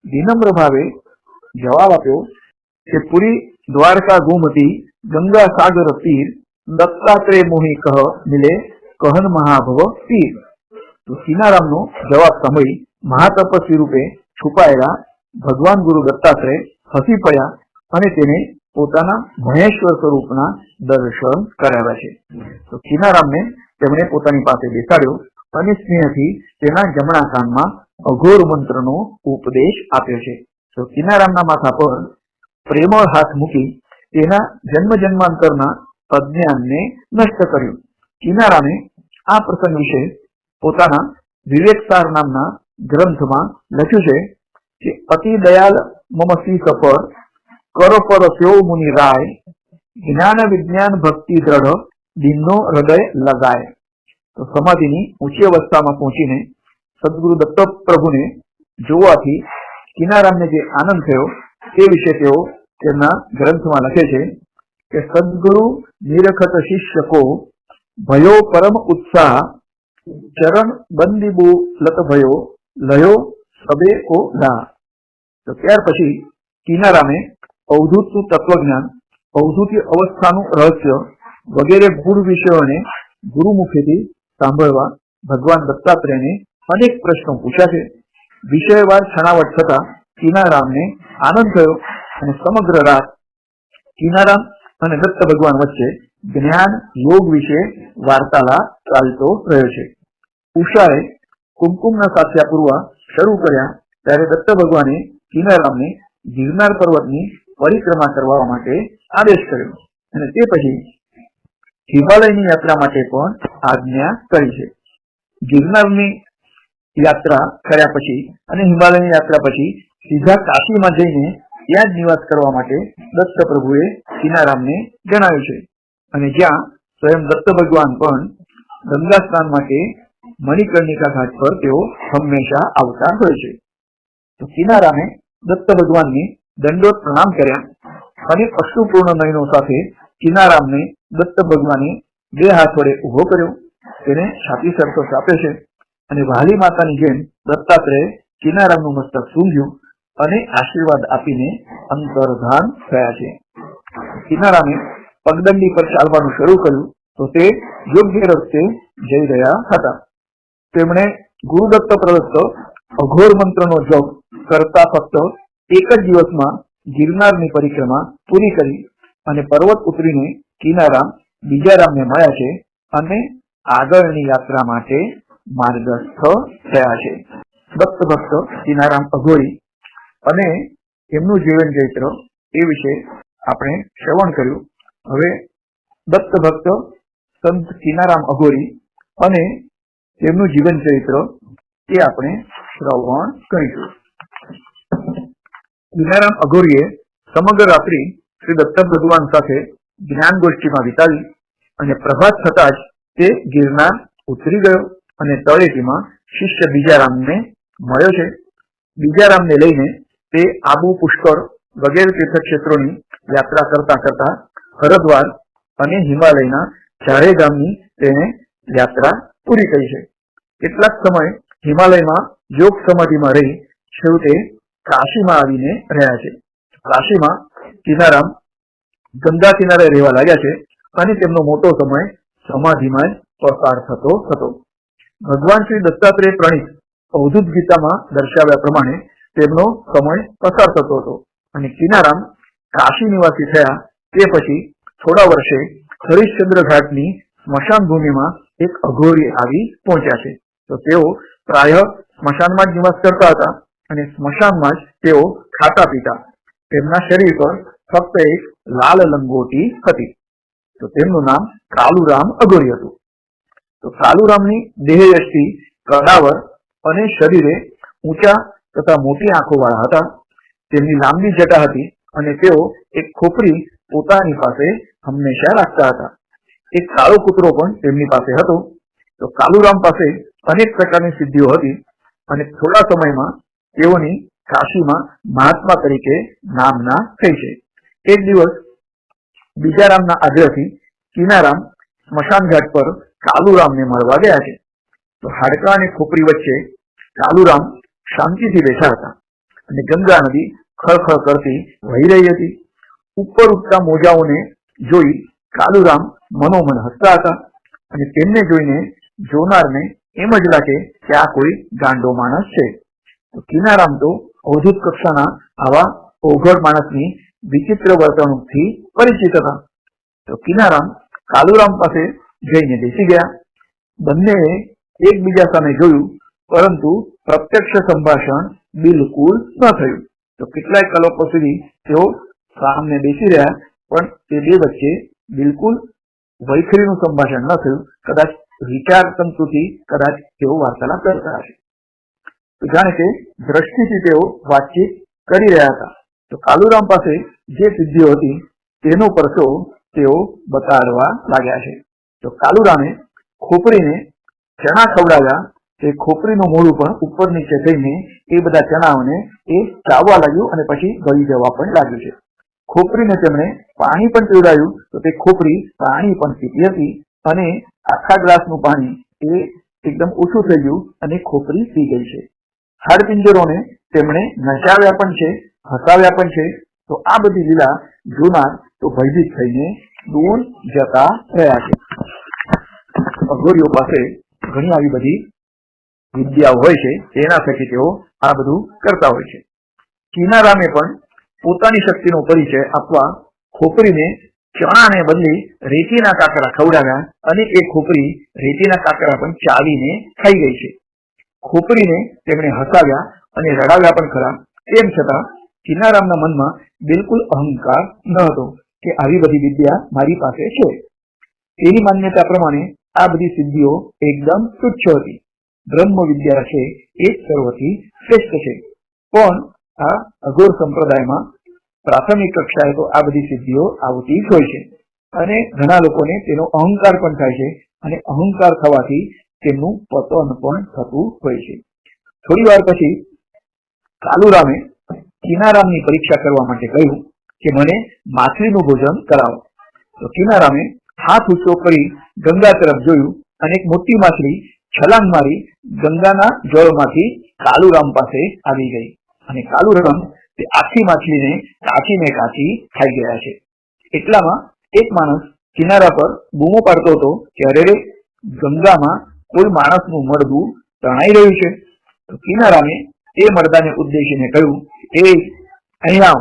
વિનમ્ર ભાવે જવાબ આપ્યો કે પુરી દ્વારકા ગુમતી ગંગા સાગર તીર દત્તાત્રેય મોહી કહ મિલે કહન મહાભવ તીર. તો કિનારામનો જવાબ સાંભળી મહાતપસ્વી રૂપે છુપાયેલા ભગવાન ગુરુ દત્તાત્રેય હસી પડ્યા અને તેને પોતાના મહેશ્વર સ્વરૂપના દર્શન કરાવ્યા છે. તો કિનારામને તેમણે પોતાની પાસે બેસાડ્યો અને સ્નેહથી તેના જમણા કાનમાં અઘોર મંત્રનો ઉપદેશ આપ્યો છે. તો કિનારામના માથા પર પ્રેમળ હાથ મૂકી તેના જન્મ જન્માંતરના અજ્ઞાનને નષ્ટ કર્યું. કિનારામે આ પ્રસંગ વિશે પોતાના વિવેકસાર નામના ગ્રંથમાં લખ્યું છે કે અતિ દયાલ મમસી સફર કરો પર સ્યો મુનિ રાય જ્ઞાન વિજ્ઞાન ભક્તિ દ્રઢ દિનનો હૃદય લગાય. તો સમાધિની ઊંચી અવસ્થામાં પહોંચીને સદગુરુ દત્ત પ્રભુને જોવાથી કિનારામને જે આનંદ થયો તે વિશે તેઓ તેમના ગ્રંથમાં લખે છે કે સદગુરુ નિરખત શિષ્ય કો ભયો પરમ ઉત્સાહ ચરણ બંદીબુ લત ભયો લયો સબે કો દા. તો ત્યાર પછી કિનારામે અવધૂતનું તત્વજ્ઞાન, અવધૂતી અવસ્થાનું રહસ્ય વગેરે ગૂઢ વિષયોને ગુરુમુખેથી સાંભળવા ભગવાન દત્તાત્રેયને અનેક પ્રશ્નો પૂછ્યા છે. વિષયવાર છણાવટ થતા કિનારામને આનંદ થયો અને સમગ્ર રાત કિનારામ અને દત્ત ભગવાન વચ્ચે જ્ઞાન યોગ વિશે વાર્તાલાપ ચાલતો રહ્યો છે. ઉષાએ કુમકુમના સાથિયા પૂરવા શરૂ કર્યા ત્યારે દત્ત ભગવાને કિનારામને ગિરનાર પર્વતની પરિક્રમા કરવા માટે આદેશ કર્યો અને તે પછી હિમાલયની યાત્રા માટે પણ આજ્ઞા કરી છે. ગિરનારની યાત્રા કર્યા પછી અને હિમાલયની યાત્રા પછી સીધા કાશીમાં જઈને ત્યાં જ નિવાસ કરવા માટે દત્ત પ્રભુએ કિનારામને જણાવ્યું છે અને જ્યાં સ્વયં દત્ત ભગવાન પણ ગંગા સ્નાન માટે મણિકર્ણિકા ઘાટ પર તેઓ હંમેશા આવતા હોય છે. તો કિનારામે દત્ત ભગવાનને દંડોત પ્રણામ કર્યા અને અશ્રુપૂર્ણ નયનો સાથે કિનારામને દત્ત ભગવાને બે હાથ વડે ઉભો કર્યો. તેને છાતી સરતો ચાપે છે અને વહાલી માતાની જેમ દત્તાત્રેય કિનારામનું મસ્તક સૂંઘ્યું અને આશીર્વાદ આપીને અંતર્ધાન થયા છે. કિનારામે પગદંડી પર ચાલવાનું શરૂ કર્યું તો તે યોગ્ય રસ્તે જઈ રહ્યા હતા. તેમણે ગુરુદત્ત પ્રદત્ત અઘોર મંત્રનો જપ કરતા ફક્ત એક જ દિવસમાં ગિરનારની પરિક્રમા પૂરી કરી અને પર્વત ઉતરીને કિનારામ બીજા રામને મળ્યા છે અને આગળની યાત્રા માટે માર્ગસ્થ થયા છે. દત્ત ભક્ત કિનારામ અઘોરી અને એમનું જીવન ચરિત્ર એ વિશે આપણે શ્રવણ કર્યું. હવે દત્ત ભક્ત સંત કિનારામ અઘોરી અને તેમનું જીવન ચરિત્ર એ આપણે શ્રવણ કરીશું. કિનારામ અઘોરીએ સમગ્ર રાત્રિ શ્રી દત્ત ભગવાન સાથે જ્ઞાન ગોષ્ઠીમાં વિતાવી અને પ્રભાત થતા જ તે ગિરનાર ઉતરી ગયો અને તળેટીમાં શિષ્ય બીજારામને મળ્યો છે. બીજારામને લઈને તે આબુ, પુષ્કર વગેરે તીર્થક્ષેત્રોની યાત્રા કરતા કરતા હરદ્વાર અને હિમાલયના ચારે ગામની તેને યાત્રા પૂરી કરી છે. કેટલાક સમય હિમાલયમાં યોગ સમાધિમાં રહી છેવટે કાશીમાં આવીને રહ્યા છે. કાશીમાં કિનારામ ગંગા કિનારે રહેવા લાગ્યા છે અને તેમનો મોટો સમય સમાધિમાં જ પસાર થતો હતો. ભગવાન શ્રી દત્તાત્રેય પ્રણીત અવધૂત ગીતામાં દર્શાવ્યા પ્રમાણે તેમનો સમય પસાર થતો હતો અને કિનારામ કાશી નિવાસી થયા તે પછી થોડા વર્ષે હરિશ્ચંદ્ર ઘાટની સ્મશાન ભૂમિમાં એક અઘોરી આવી પહોંચ્યા છે. તો તેઓ પ્રાય સ્મશાનમાં જ નિવાસ કરતા હતા અને સ્મશાનમાં જ તેઓ ખાતા પીતા. તેમના શરીર પર ફક્ત એક લાલ લંગોટી હતી. તો તેમનું નામ કાલુરામ અઘોરી હતું. તો કાલુરામની દેહયષ્ટિ કડાવર અને શરીરે ઊંચા તથા મોટી આંખો વાળા હતા. તેમની લાંબી જટા હતી અને તેઓ એક ખોપરી પોતાની પાસે હંમેશા રાખતા હતા. એક કાળો કૂતરો પણ તેમની પાસે હતો. તો કાલુરામ પાસે અનેક પ્રકારની સિદ્ધિઓ હતી અને થોડા સમયમાં તેઓની કાશીમાં મહાત્મા તરીકે નામના થઈ છે. એક દિવસ બીજારામના આગ્રહથી કિનારામ સ્મશાન ઘાટ પર કાલુરામને મળવા ગયા છે. તો હાડકા અને ખોપરી વચ્ચે કાલુરામ શાંતિથી બેઠા હતા અને ગંગા નદી ખળખળ કરતી વહી રહી હતી. ઉપર ઉઠતા મોજાઓને જોઈ કાલુરામ મનોમન હસતા હતા અને તેમને જોઈને જોનારને એમ જ લાગે કે આ કોઈ ગાંડો માણસ છે. તો કિનારામ તો અવધૂત કક્ષાના આવા ઓઘડ માણસની વિચિત્ર વર્તણૂકથી પરિચિત હતા. તો કિનારામ કાલુરામ પાસે જઈને બેસી ગયા. બંનેએ એકબીજા સામે જોયું પરંતુ પ્રત્યક્ષ સંભાષણ બિલકુલ ન થયું. તો કેટલાય કલાકો સુધી તેઓ સામે બેસી રહ્યા પણ તે બે વચ્ચે બિલકુલ વૈખરીનું સંભાષણ ન થયું. કદાચ વિચાર તંતુથી કદાચ તેઓ વાર્તાલાપ કરતા હશે. તો જાણે કે દ્રષ્ટિથી તેઓ વાતચીત કરી રહ્યા હતા. તો કાલુરામ પાસે જે સિદ્ધિઓ હતી તેનો પરસો તેઓ બતાડવા લાગ્યા છે. તો કાલુરામે ખોપરીને ચણા ખવડાવ્યા. તે ખોપરીનું મોઢું પણ ઉપર નીચે થઈને એ બધા ચણાઓને એ ચાવવા લાગ્યું અને પછી ગળી જવા પણ લાગ્યું છે. ખોપરીને તેમણે પાણી પણ પીવડાવ્યું તો તે ખોપરી પાણી પણ પીતી હતી અને આખા ગ્લાસનું પાણી એ એકદમ ઓછું થઈ ગયું અને ખોપરી પી ગઈ છે. હાડપિંજરોને તેમણે નચાવ્યા પણ છે, હસાવ્યા પણ છે. તો આ બધી લીલા જોનાર તો ભયભીત થઈને દૂર જતા રહ્યા છે. અઘોરીઓ પાસે ઘણી આવી બધી વિદ્યાઓ હોય છે, તેના થકી તેઓ આ બધું કરતા હોય છે. કિનારામે પણ પોતાની શક્તિનો પરિચય આપવા ખોપરીને ચણાને બદલી રેતીના કાકરા ખવડાવ્યા અને એ ખોપરી રેતીના કાકરા પણ ચાવીને ખાઈ ગઈ છે. ખોપરીને તેમણે હસાવ્યા અને રડાવ્યા પણ ખરા, તેમ છતાં કિનારામના મનમાં બિલકુલ અહંકાર ન હતો કે આવી બધી વિદ્યા મારી પાસે છે. તેની માન્યતા પ્રમાણે આ બધી સિદ્ધિઓ એકદમ તુચ્છ હતી. બ્રહ્મ વિદ્યા છે એ સર્વથી શ્રેષ્ઠ છે. પણ આ અઘોર સંપ્રદાયમાં પ્રાથમિક કક્ષાએ તો આ બધી સિદ્ધિઓ આવતી જ હોય છે અને ઘણા લોકોને તેનો અહંકાર પણ થાય છે અને અહંકાર થવાથી તેમનું પતન પણ થતું હોય છે. થોડી વાર પછી કાલુરામે કિનારામની પરીક્ષા કરવા માટે કહ્યું કે મને માછલીનું ભોજન કરાવો. તો કિનારામે હાથ ઊંચો કરી ગંગા તરફ જોયું અને એક મોટી માછલી છલાંગ મારી ગંગાના જળમાંથી કાલુરામ પાસે આવી ગઈ અને કાલુરામ તે આખી માછલીને કાચીને કાચી ખાઈ ગયા છે. એટલામાં એક માણસ કિનારા પર બૂમો પાડતો હતો કે અરે રે, ગંગામાં કોઈ માણસનું મરદું તણાઈ રહ્યું છે. તો કિનારામે એ મરદાને ઉદ્દેશીને કહ્યું, એ અહીં આવ.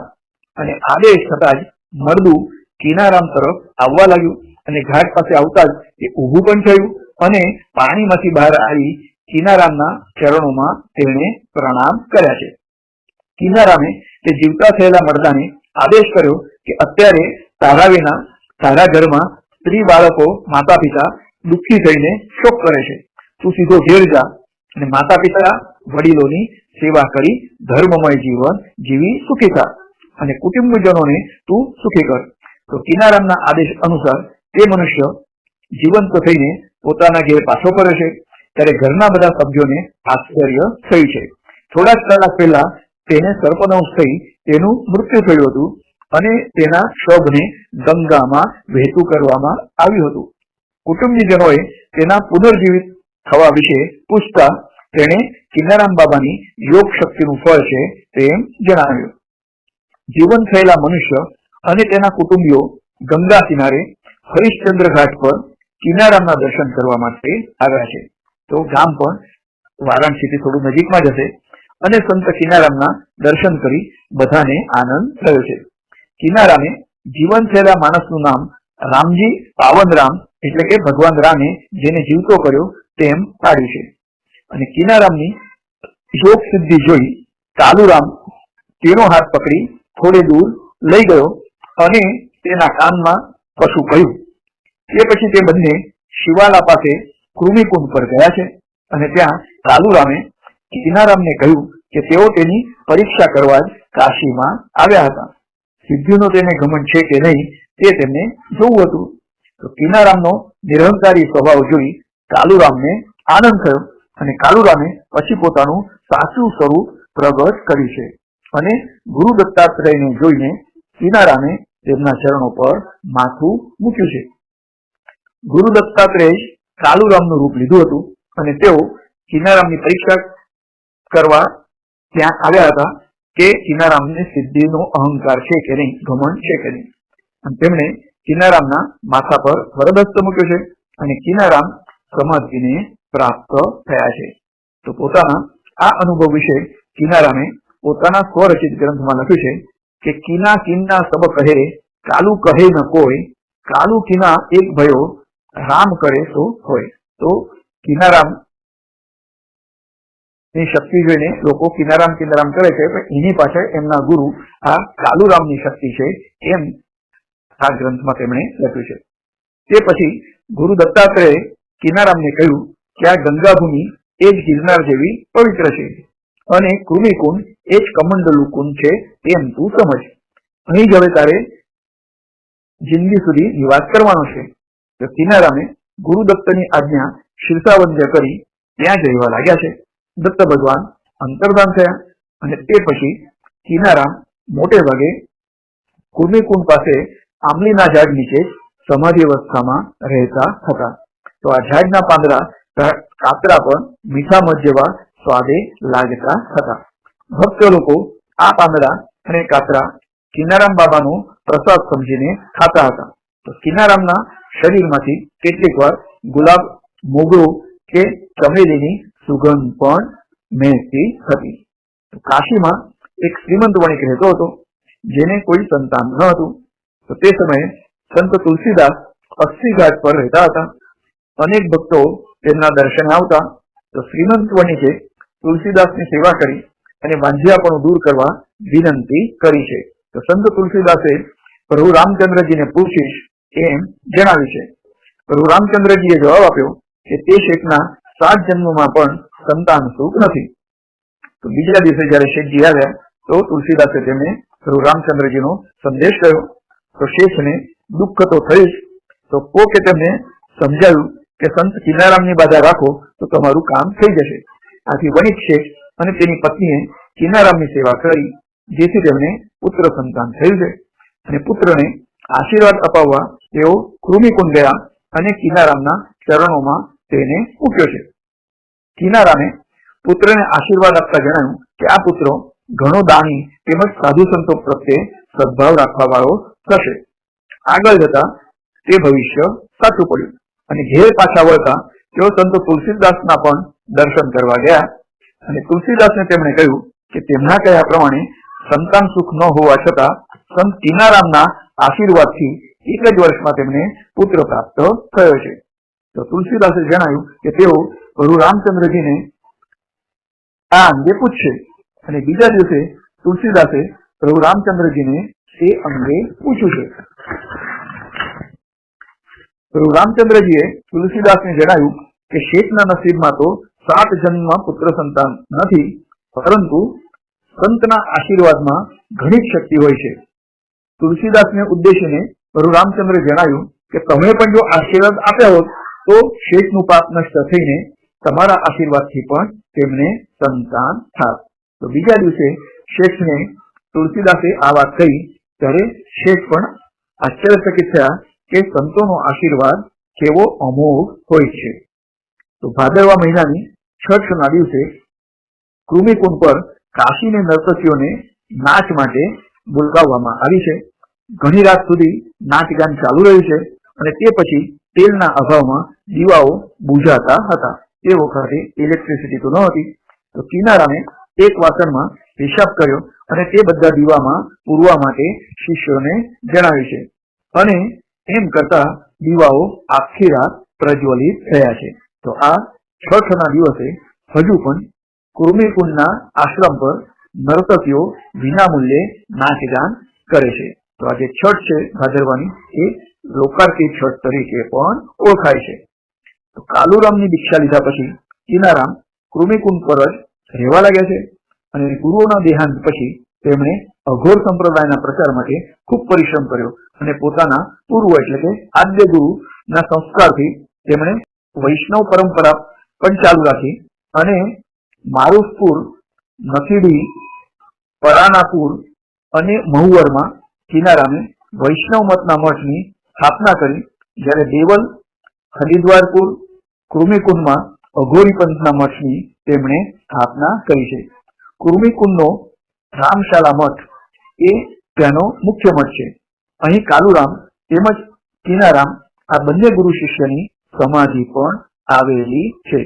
અને આદેશ થતા જ મરદું કિનારામ તરફ આવવા લાગ્યું અને ઘાટ પાસે આવતા જ એ ઊભું પણ થયું અને પાણીમાંથી બહાર આવી કિનારામના ચરણોમાં તેણે પ્રણામ કર્યા છે. કિનારામે તે જીવતા થયેલા મરદાને આદેશ કર્યો કે અત્યારે તારા વિના તારા ઘરમાં સ્ત્રી, બાળકો, માતા પિતા દુઃખી થઈને શોક કરે છે. તું સીધો ઘેર જા અને માતા પિતા વડીલોની સેવા કરી ધર્મમય જીવન જીવી સુખી થા અને કુટુંબજનોને તું સુખી કર. તો કિનારામના આદેશ અનુસાર તે મનુષ્ય જીવંત થઈને પોતાના ઘેર પાછો ફરે છે. ત્યારે ઘરના બધા સભ્યોને આશ્ચર્ય થયું છે. થોડા કલાક પહેલા તેને સર્પદંશ થઈ તેનું મૃત્યુ થયું હતું અને તેના શવને ગંગામાં વહેતું કરવામાં આવ્યું હતું. કુટુંબીજનોએ તેના પુનર્જીવિત થવા વિશે પૂછતા તેણે કિનારામ બાબાની યોગ શક્તિનું ફળ છે તેમ જણાવ્યું. જીવન થયેલા મનુષ્ય અને તેના કુટુંબીઓ ગંગા કિનારે હરિશ્ચંદ્ર ઘાટ પર કિનારામના દર્શન કરવા માટે આવ્યા છે. તો ગામ પણ વારાણસીથી થોડું નજીકમાં જ હશે અને સંત કિનારામના દર્શન કરી બધાને આનંદ થયો છે. કિનારામે જીવન થયેલા માણસનું નામ રામજી પાવનરામ એટલે કે ભગવાન રામે જેને જીવતો કર્યો તેમ પાડ્યું છે. અને કિનારામની યોગ સિદ્ધિ જોઈ કાલુરામ તેનો હાથ પકડી થોડે દૂર લઈ ગયો અને તેના કાનમાં કશું કહ્યું. તે પછી તે બંને શિવાલા પાસે કૃમિકુંડ પર ગયા છે અને ત્યાં કાલુરામે કિનારામને કહ્યું કે તેઓ તેની પરીક્ષા કરવા જ કાશીમાં આવ્યા હતા. સિદ્ધિનો તેને ઘમંડ છે કે નહીં તે તેમને જોવું હતું. તો કિનારામનો નિરહંકારી સ્વભાવ જોઈ કાલુરામને આનંદ થયો અને કાલુરામે પછી પોતાનું સાચું સ્વરૂપ પ્રગટ કર્યું છે અને ગુરુ દત્તાત્રેયને જોઈને કિનારામે તેમના ચરણો પર માથું મૂક્યું છે. ગુરુ દત્તાત્રેય કાલુરામનું રૂપ લીધું હતું અને તેઓ કિનારામની પરીક્ષા કરવા ત્યાં આવ્યા હતા કે કિનારામને સિદ્ધિનો અહંકાર છે કે નહીં, ઘમંડ છે કે નહીં. અને તેમણે કિનારામના માથા પર વરદસ્ત મૂક્યો છે અને કિનારામ સમાધિને પ્રાપ્ત થયા છે. તો પોતાના આ અનુભવ વિશે કિનારામે પોતાના સ્વરચિત ગ્રંથમાં લખ્યું છે કે કિના કિન્ના સબ કહે, કાલુ કહે ન કોઈ, કાલુ કિના એક ભયો, રામ કરે તો હોય. તો કિનારામ ની શક્તિ જોઈને લોકો કિનારામ કિનારામ કરે છે, પણ એની પાછળ એમના ગુરુ આ કાલુરામની શક્તિ છે એમ આ ગ્રંથમાં તેમણે લખ્યું છે. તે પછી ગુરુ દત્તાત્રેય કિનારામને કહ્યું કે આ ગંગાભૂમિ એ જ ગિરનાર જેવી પવિત્ર છે અને કૃમિકુંડ એ જ કમંડલુ કુંડ છે એમ તું સમજ. અહીં જ હવે તારે જિંદગી સુધી નિવાસ કરવાનો છે. તો કિનારામે ગુરુ દત્તની આજ્ઞા શિરસાવંદ્ય કરી ત્યાં જ રહેવા લાગ્યા છે. દત્ત ભગવાન અંતર્ધાન થયા અને તે પછી કિનારામ મોટે ભાગે કુર્મીકુંડ પાસે આંબલીના ઝાડ નીચે સમાધિ અવસ્થામાં રહેતા હતા. તો આ ઝાડના પાંદડા કાતરા પર મીઠા મધ જેવા સ્વાદે લાગતા હતા. ભક્ત લોકો આ પાંદડા અને કાતરા કિનારામ બાબાનો પ્રસાદ સમજીને ખાતા હતા. તો કિનારામના શરીરમાંથી કેટલીક વાર ગુલાબ, મોગરો કે ચમેલીની સુગંધ પણ મહેકતી હતી. તો કાશીમાં એક શ્રીમંત વણિક રહેતો હતો, જેને કોઈ સંતાન ન હતું. તો તે સમયે સંત તુલસીદાસ અસ્થિ ઘાટ પર રહેતા હતા. અનેક ભક્તો તેમના દર્શને આવતા. તો શ્રીમંત વણિકે તુલસીદાસની સેવા કરી અને વાંઝિયાપણું દૂર કરવા વિનંતી કરી છે. તો સંત તુલસીદાસે પ્રભુ રામચંદ્રજીને પૂછીશ એમ જણાવ્યું છે. પ્રભુ રામચંદ્રજીએ જવાબ આપ્યો કે તે શેખના 7 જન્મમાં પણ સંતાન સુખ નથી. તો બીજા દિવસે જયારે શેખજી આવ્યા તો તુલસીદાસે તેમને પ્રભુ રામચંદ્રજીનો સંદેશ કર્યો. તો શેખને દુઃખ તો થયું જ. તો કોકે તેમને સમજાવ્યું કે સંત કિનારામની બાધા રાખો તો તમારું કામ થઈ જશે. આથી વણિક શેખ અને તેની પત્નીએ કિનારામની સેવા કરી, જેથી તેમને પુત્ર સંતાન થયું છે. અને પુત્રને આશીર્વાદ અપાવવા તેઓ કૃમિકુંડ ગયા અને કિનારામના ચરણોમાં તેને મૂક્યો છે. કિનારામે પુત્રને આશીર્વાદ આપતા જણાવ્યું કે આ પુત્ર ઘણો દાની તેમજ સાધુ સંતો પ્રત્યે સદભાવ રાખવા વાળો થશે. આગળ જતા તે ભવિષ્ય સાચું પડ્યું અને ઘેર પાછા વળતા તેઓ સંત તુલસીદાસના પણ દર્શન કરવા ગયા. અને તુલસીદાસને તેમણે કહ્યું કે તેમના કહ્યા પ્રમાણે સંતાન સુખ ન હોવા છતાં સંત કિનારામના આશીર્વાદથી એક જ વર્ષમાં તેમને પુત્ર પ્રાપ્ત થયો છે. તો તુલસીદાસે જણાવ્યું કે તેઓ પ્રભુ રામચંદ્રજીને આ અંગે પૂછશે. અને બીજા દિવસે તુલસીદાસે પ્રભુ રામચંદ્રજીને તે અંગે પૂછ્યું છે. પ્રભુ રામચંદ્રજીએ તુલસીદાસને જણાવ્યું કે શેખના નસીબમાં તો 7 જન્મમાં પુત્ર સંતાન નથી, પરંતુ સંતના આશીર્વાદમાં ઘણી શક્તિ હોય છે. તુલસીદાસને ઉદ્દેશીને પ્રભુ રામચંદ્રે જણાવ્યું કે તમે પણ જો આશીર્વાદ આપ્યા હોત તો શેખનું પાપ નષ્ટ થઈને તમારા આશીર્વાદથી પણ તેમને સંતાન થાત. તો બીજા દિવસે શેખને તુલસીદાસે આ વાત કહી ત્યારે શેખ પણ આશ્ચર્યચકિત થયા કે સંતોનો આશીર્વાદ કેવો અમોઘ હોય છે. તો ભાદરવા મહિનાની છઠના દિવસે કૃમિકુંડ પર કાશીને નર્તકીઓને નાચ માટે બોલાવવામાં આવી છે. ઘણી રાત સુધી નાચગાન ચાલુ રહ્યું છે અને તે પછી તેલના અભાવમાં દીવાઓ બુઝાતા હતા. તે વખતે ઇલેક્ટ્રિસિટી તો ન હતી. તો કિનારામે એક વાસણમાં હિસાબ કર્યો અને તે બધા દીવામાં પૂરવા માટે શિષ્યોને જણાવ્યું છે. અને એમ કરતા દીવાઓ આખી રાત પ્રજ્વલિત થયા છે. તો આ છઠના દિવસે હજુ પણ કૃમિકુંડના આશ્રમ પર નર્તકીઓ વિનામૂલ્યે નાચગાન કરે છે. તો આજે છઠ છે ભાદરવાની, એ લોકાર્પિત છઠ તરીકે પણ ઓળખાય છે. તો કાલુરામની દીક્ષા લીધા પછી કિનારામ કૃમિકુંડ પર જ રહેવા લાગ્યા છે. અને ગુરુઓના દેહાંત પછી તેમણે અઘોર સંપ્રદાયના પ્રચાર માટે ખૂબ પરિશ્રમ કર્યો અને પોતાના પૂર્વ એટલે કે આદ્ય ગુરુના સંસ્કારથી તેમણે વૈષ્ણવ પરંપરા પણ ચાલુ રાખી. અને મારુફપુર, નથીડી, પરાનાપુર અને મહુવરમાં કિનારામે વૈષ્ણવ મતના મઠની સ્થાપના કરી. જ્યારે દેવલ, હરિદ્વારપુર, કૃમિકુંડમાં અઘોરી પંથના મઠની તેમણે સ્થાપના કરી છે. કૃમિકુંડનો રામશાલા મઠ એ ત્યાંનો મુખ્ય મઠ છે. અહીં કાલુરામ તેમજ કિનારામ આ બંને ગુરુ શિષ્યની સમાધિ પણ આવેલી છે.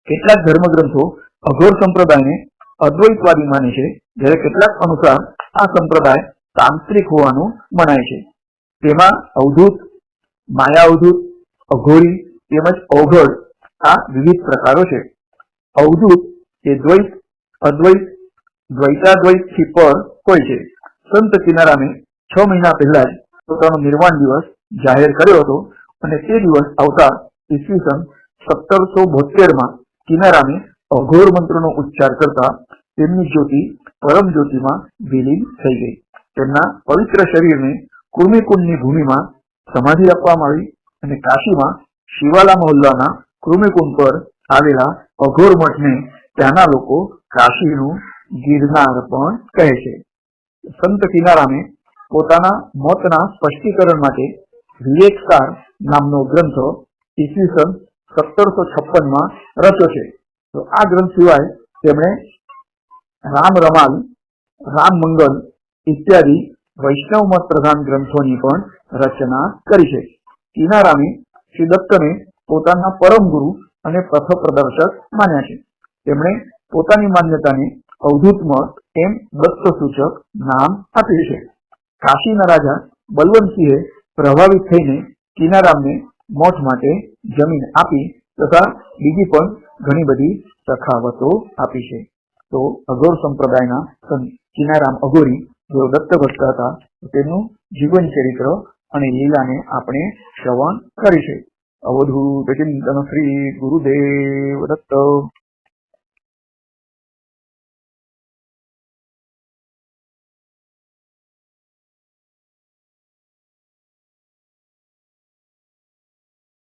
કેટલાક ધર્મગ્રંથો અઘોર સંપ્રદાયને અદ્વૈતવાદી માને છે, જ્યારે કેટલાક અનુસાર આ સંપ્રદાય તાંત્રિક હોવાનું મનાય છે. તેમાં અવધૂત, માયા અવધૂત, અઘોરી તેમજ અવઘડ આ વિવિધ પ્રકારો છે. અવધૂત એ દ્વૈત, અદ્વૈત, દ્વૈતાદ્વૈત થી પર હોય છે. સંત કિનારામે 6 મહિના પહેલા જ પોતાનો નિર્વાણ દિવસ જાહેર કર્યો હતો અને તે દિવસ આવતા ઈસવીસન 1772માં કિનારામે અઘોર મંત્રનો ઉચ્ચાર કરતા તેમની જ્યોતિ પરમ જ્યોતિમાં વિલીન થઈ ગઈ. તેમના પવિત્ર શરીરને કૃમિકુંડની ભૂમિમાં સમાધિ આપવામાં આવી અને કાશીમાં શિવાલા મહોલ્લાના કૃમિકુંડ પર આવેલા અઘોર મઠને ત્યાંના લોકો કાશીનું ગિરનાર પણ કહે છે. સંત કિનારામે પોતાના મતના સ્પષ્ટીકરણ માટે વિવેકસાર નામનો ગ્રંથ ઈસવીસન 1756 રચ્યો છે. તો આ ગ્રંથ સિવાય તેમણે રામ રમાલ, રામ મંગલ ઇત્યાદિ વૈષ્ણવ મત પ્રધાન ગ્રંથોની પણ રચના કરી છે. કિનારામે શ્રી દત્તને પોતાના પરમ ગુરુ અને પથ પ્રદર્શક માન્યા છે. તેમણે પોતાની માન્યતાને અવધૂત મત એમ દત્ત સૂચક નામ આપ્યું છે. કાશીના રાજા બલવંતસિંહે પ્રભાવિત થઈને કિનારામને મઠ માટે જમીન આપી તથા બીજી પણ ઘણી બધી સખાવતો આપી છે. તો અઘોર સંપ્રદાયના સંત કિનારામ અઘોરી જેઓ દત્ત ભક્ત હતા તેમનું જીવન ચરિત્ર અને લીલાને આપણે શ્રવણ કરી છે. અવધૂત ચિંતન શ્રી ગુરુદેવ દત્ત.